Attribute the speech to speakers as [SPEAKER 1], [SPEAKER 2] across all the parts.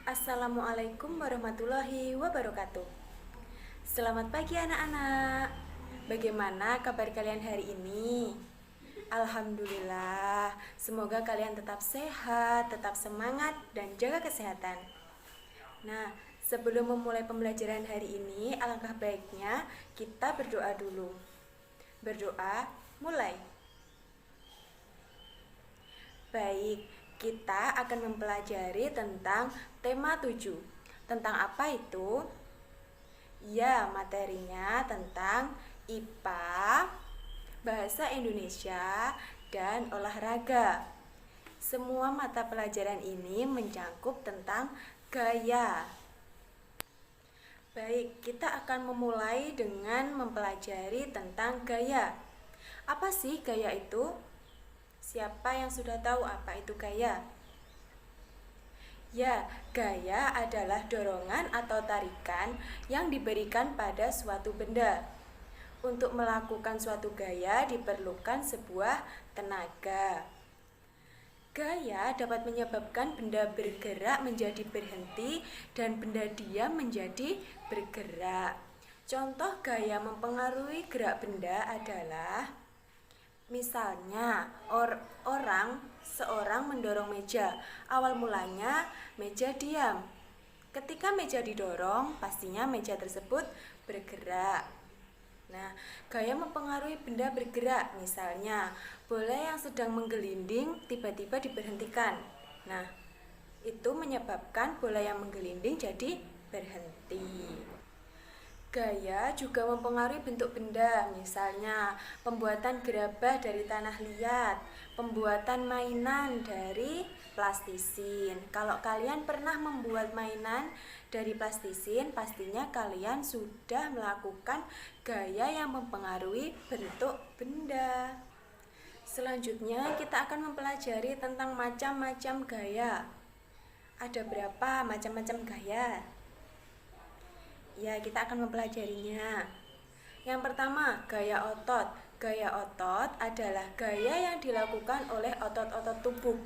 [SPEAKER 1] Assalamualaikum warahmatullahi wabarakatuh. Selamat pagi anak-anak. Bagaimana kabar kalian hari ini? Alhamdulillah, semoga kalian tetap sehat, tetap semangat, dan jaga kesehatan. Nah, sebelum memulai pembelajaran hari ini, alangkah baiknya kita berdoa dulu. Berdoa, mulai. Baik, kita akan mempelajari tentang tema 7. Tentang apa itu? Ya, materinya tentang IPA, Bahasa Indonesia, dan olahraga. Semua mata pelajaran ini mencangkup tentang gaya. Baik, kita akan memulai dengan mempelajari tentang gaya. Apa sih gaya itu? Siapa yang sudah tahu apa itu gaya? Ya, gaya adalah dorongan atau tarikan yang diberikan pada suatu benda. Untuk melakukan suatu gaya diperlukan sebuah tenaga. Gaya dapat menyebabkan benda bergerak menjadi berhenti dan benda diam menjadi bergerak. Contoh gaya mempengaruhi gerak benda adalah misalnya seorang mendorong meja. Awal mulanya meja diam. Ketika meja didorong, pastinya meja tersebut bergerak. Nah, gaya mempengaruhi benda bergerak. Misalnya, bola yang sedang menggelinding tiba-tiba diberhentikan. Nah, itu menyebabkan bola yang menggelinding jadi berhenti. Gaya juga mempengaruhi bentuk benda, misalnya pembuatan gerabah dari tanah liat, pembuatan mainan dari plastisin. Kalau kalian pernah membuat mainan dari plastisin, pastinya kalian sudah melakukan gaya yang mempengaruhi bentuk benda. Selanjutnya kita akan mempelajari tentang macam-macam gaya. Ada berapa macam-macam gaya? Ya, kita akan mempelajarinya. Yang pertama, gaya otot. Gaya otot adalah gaya yang dilakukan oleh otot-otot tubuh.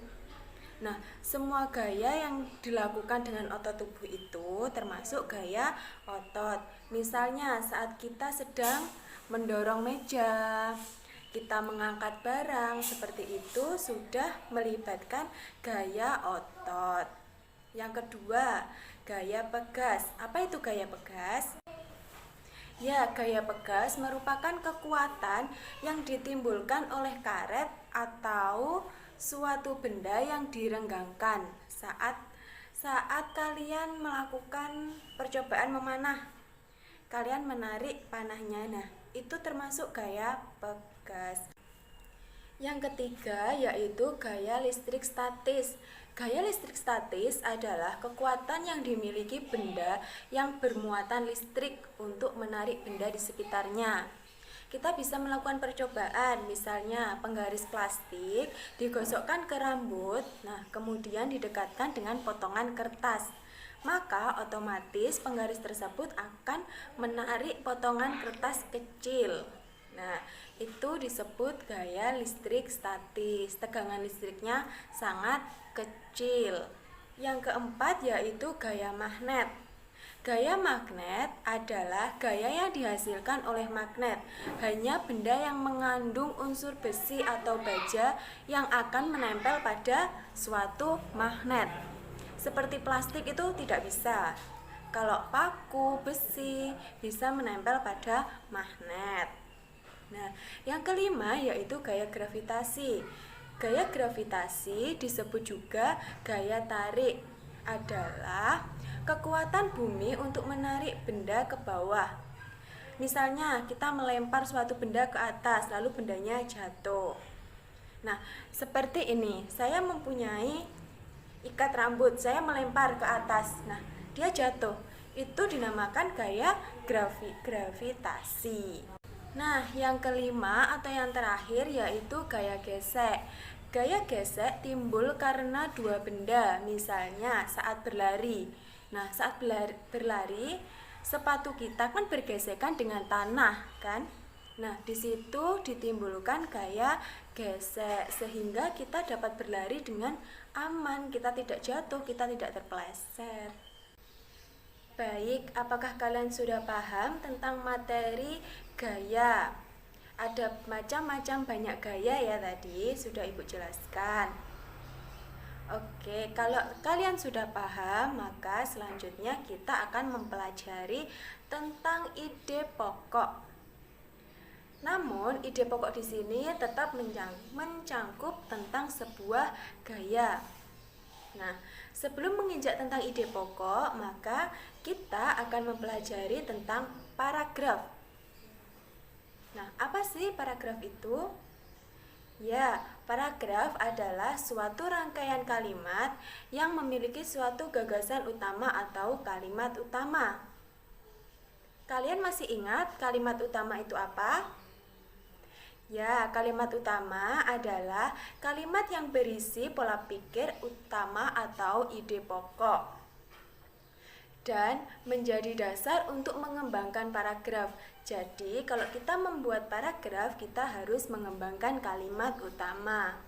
[SPEAKER 1] Nah, semua gaya yang dilakukan dengan otot tubuh itu termasuk gaya otot. Misalnya, saat kita sedang mendorong meja, kita mengangkat barang, seperti itu sudah melibatkan gaya otot. Yang kedua, gaya pegas. Apa itu gaya pegas? Ya, gaya pegas merupakan kekuatan yang ditimbulkan oleh karet atau suatu benda yang direnggangkan saat kalian melakukan percobaan memanah. Kalian menarik panahnya. Nah, itu termasuk gaya pegas. Yang ketiga yaitu gaya listrik statis. Gaya listrik statis adalah kekuatan yang dimiliki benda yang bermuatan listrik untuk menarik benda di sekitarnya. Kita bisa melakukan percobaan, misalnya penggaris plastik digosokkan ke rambut, nah kemudian didekatkan dengan potongan kertas. Maka otomatis penggaris tersebut akan menarik potongan kertas kecil. Nah, itu disebut gaya listrik statis. Tegangan listriknya sangat kecil. Yang keempat yaitu gaya magnet. Gaya magnet adalah gaya yang dihasilkan oleh magnet. Hanya benda yang mengandung unsur besi atau baja yang akan menempel pada suatu magnet. Seperti plastik itu tidak bisa. Kalau paku, besi bisa menempel pada magnet. Nah, yang kelima yaitu gaya gravitasi. Gaya gravitasi disebut juga gaya tarik. Adalah kekuatan bumi untuk menarik benda ke bawah. Misalnya, kita melempar suatu benda ke atas, lalu bendanya jatuh. Nah, seperti ini. Saya mempunyai ikat rambut, saya melempar ke atas. Nah, dia jatuh. Itu dinamakan gaya gravitasi. Nah, yang kelima atau yang terakhir yaitu gaya gesek. Gaya gesek timbul karena dua benda, misalnya saat berlari. Nah, saat berlari, sepatu kita kan bergesekan dengan tanah, kan? Nah, di situ ditimbulkan gaya gesek sehingga kita dapat berlari dengan aman, kita tidak jatuh, kita tidak terpeleset. Baik, apakah kalian sudah paham tentang materi gaya? Ada macam-macam banyak gaya ya tadi, sudah Ibu jelaskan. Oke, kalau kalian sudah paham, maka selanjutnya kita akan mempelajari tentang ide pokok. Namun, ide pokok di sini tetap mencangkup tentang sebuah gaya. Nah, sebelum menginjak tentang ide pokok, maka kita akan mempelajari tentang paragraf. Nah, apa sih paragraf itu? Ya, paragraf adalah suatu rangkaian kalimat yang memiliki suatu gagasan utama atau kalimat utama. Kalian masih ingat kalimat utama itu apa? Ya, kalimat utama adalah kalimat yang berisi pola pikir utama atau ide pokok dan menjadi dasar untuk mengembangkan paragraf. Jadi, kalau kita membuat paragraf, kita harus mengembangkan kalimat utama.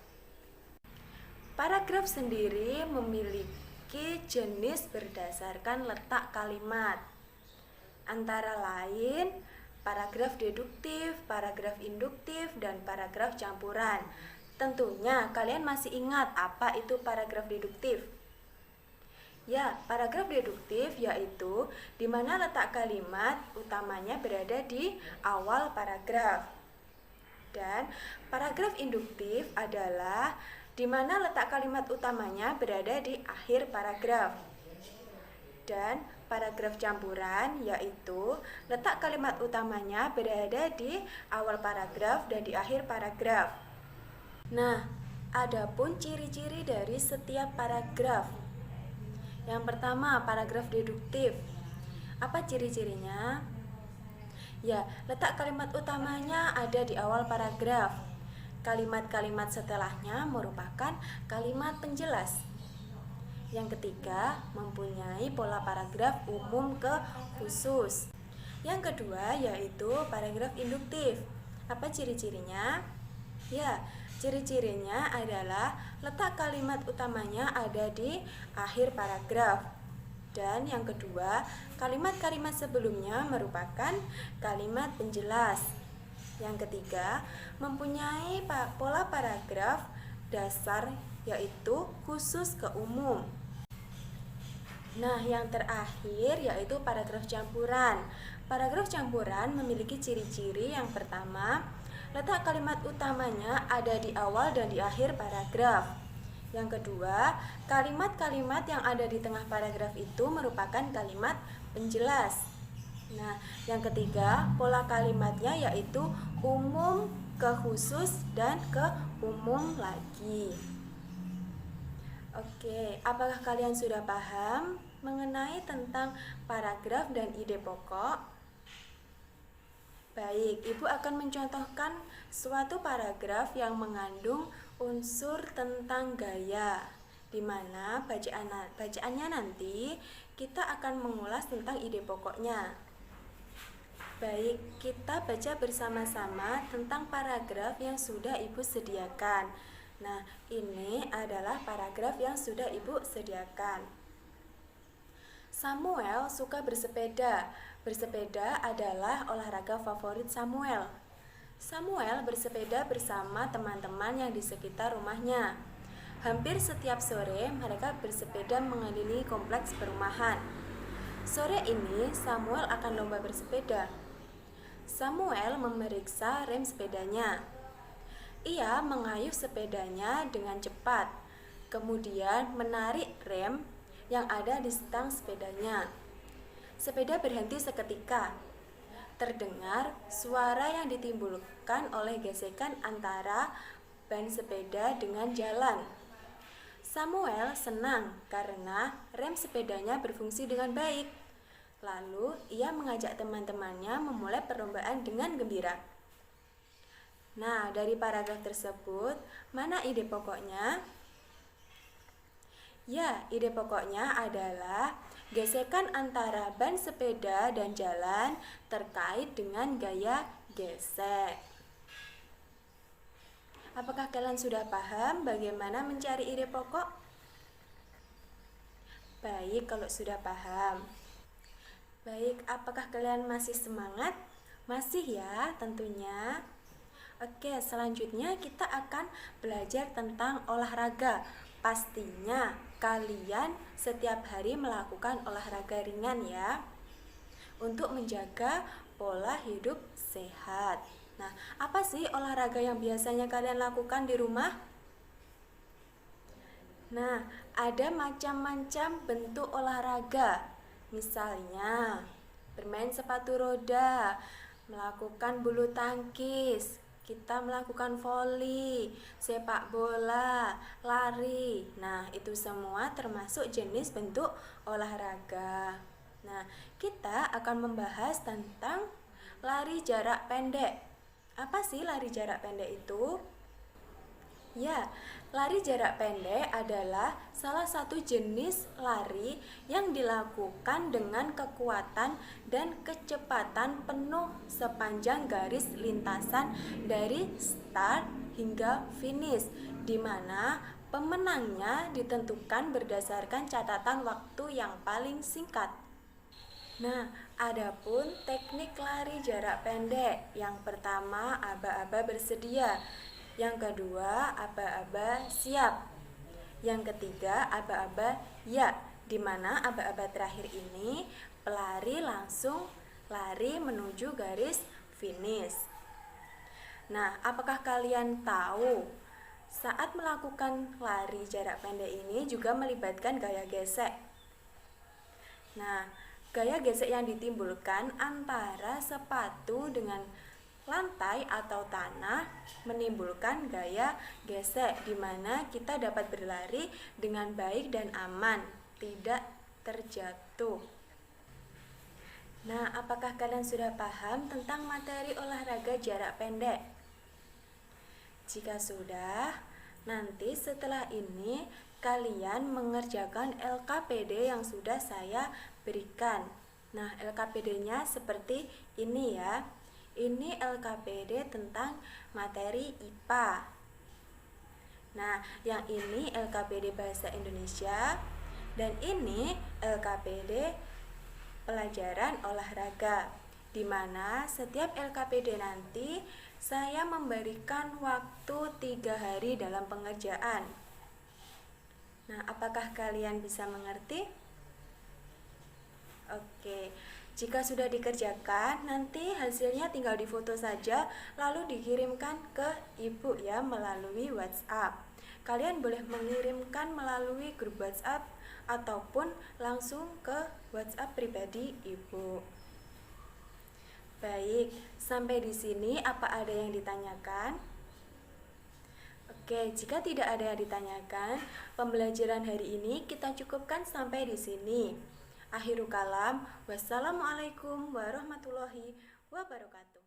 [SPEAKER 1] Paragraf sendiri memiliki jenis berdasarkan letak kalimat. Antara lain, paragraf deduktif, paragraf induktif, dan paragraf campuran. Tentunya kalian masih ingat apa itu paragraf deduktif? Ya, paragraf deduktif yaitu di mana letak kalimat utamanya berada di awal paragraf. Dan paragraf induktif adalah di mana letak kalimat utamanya berada di akhir paragraf. Dan paragraf campuran yaitu letak kalimat utamanya berada di awal paragraf dan di akhir paragraf. Nah, adapun ciri-ciri dari setiap paragraf. Yang pertama, paragraf deduktif. Apa ciri-cirinya? Ya, letak kalimat utamanya ada di awal paragraf. Kalimat-kalimat setelahnya merupakan kalimat penjelas. Yang ketiga, mempunyai pola paragraf umum ke khusus. Yang kedua, yaitu paragraf induktif. Apa ciri-cirinya? Ya, ciri-cirinya adalah letak kalimat utamanya ada di akhir paragraf. Dan yang kedua, kalimat-kalimat sebelumnya merupakan kalimat penjelas. Yang ketiga, mempunyai pola paragraf dasar yaitu khusus ke umum. Nah, yang terakhir yaitu paragraf campuran. Paragraf campuran memiliki ciri-ciri yang pertama, letak kalimat utamanya ada di awal dan di akhir paragraf. Yang kedua, kalimat-kalimat yang ada di tengah paragraf itu merupakan kalimat penjelas. Nah, yang ketiga, pola kalimatnya yaitu umum ke khusus dan ke umum lagi. Oke, apakah kalian sudah paham mengenai tentang paragraf dan ide pokok? Baik, Ibu akan mencontohkan suatu paragraf yang mengandung unsur tentang gaya, di mana bacaannya nanti kita akan mengulas tentang ide pokoknya. Baik, kita baca bersama-sama tentang paragraf yang sudah Ibu sediakan. Nah, ini adalah paragraf yang sudah Ibu sediakan. Samuel suka bersepeda. Bersepeda adalah olahraga favorit Samuel. Samuel bersepeda bersama teman-teman yang di sekitar rumahnya. Hampir setiap sore mereka bersepeda mengelilingi kompleks perumahan. Sore ini Samuel akan lomba bersepeda. Samuel memeriksa rem sepedanya. Ia mengayuh sepedanya dengan cepat, kemudian menarik rem yang ada di stang sepedanya. Sepeda berhenti seketika. Terdengar suara yang ditimbulkan oleh gesekan antara ban sepeda dengan jalan. Samuel senang karena rem sepedanya berfungsi dengan baik. Lalu ia mengajak teman-temannya memulai perlombaan dengan gembira. Nah, dari paragraf tersebut, mana ide pokoknya? Ya, ide pokoknya adalah gesekan antara ban sepeda dan jalan terkait dengan gaya gesek. Apakah kalian sudah paham bagaimana mencari ide pokok? Baik, kalau sudah paham. Baik, apakah kalian masih semangat? Masih ya, tentunya. Oke, selanjutnya kita akan belajar tentang olahraga. Pastinya kalian setiap hari melakukan olahraga ringan ya, untuk menjaga pola hidup sehat. Nah, apa sih olahraga yang biasanya kalian lakukan di rumah? Nah, ada macam-macam bentuk olahraga. Misalnya, bermain sepatu roda, melakukan bulu tangkis, kita melakukan voli, sepak bola, lari. Nah, itu semua termasuk jenis bentuk olahraga. Nah, kita akan membahas tentang lari jarak pendek. Apa sih lari jarak pendek itu? Ya, lari jarak pendek adalah salah satu jenis lari yang dilakukan dengan kekuatan dan kecepatan penuh sepanjang garis lintasan dari start hingga finish, di mana pemenangnya ditentukan berdasarkan catatan waktu yang paling singkat. Nah, adapun teknik lari jarak pendek, yang pertama aba-aba bersedia, yang kedua aba-aba siap, yang ketiga aba-aba ya, di mana aba-aba terakhir ini pelari langsung lari menuju garis finish. Nah, apakah kalian tahu saat melakukan lari jarak pendek ini juga melibatkan gaya gesek? Nah, gaya gesek yang ditimbulkan antara sepatu dengan lantai atau tanah menimbulkan gaya gesek, di mana kita dapat berlari dengan baik dan aman, tidak terjatuh. Nah, apakah kalian sudah paham tentang materi olahraga jarak pendek? Jika sudah, nanti setelah ini kalian mengerjakan LKPD yang sudah saya berikan. Nah, LKPD-nya seperti ini ya. Ini LKPD tentang materi IPA. Nah, yang ini LKPD Bahasa Indonesia, dan ini LKPD pelajaran olahraga, di mana setiap LKPD nanti saya memberikan waktu 3 hari dalam pengerjaan. Nah, apakah kalian bisa mengerti? Oke, jika sudah dikerjakan, nanti hasilnya tinggal difoto saja, lalu dikirimkan ke ibu ya melalui WhatsApp. Kalian boleh mengirimkan melalui grup WhatsApp ataupun langsung ke WhatsApp pribadi ibu. Baik, sampai di sini apa ada yang ditanyakan? Oke, jika tidak ada yang ditanyakan, pembelajaran hari ini kita cukupkan sampai di sini. Akhirul kalam, wassalamualaikum warahmatullahi wabarakatuh.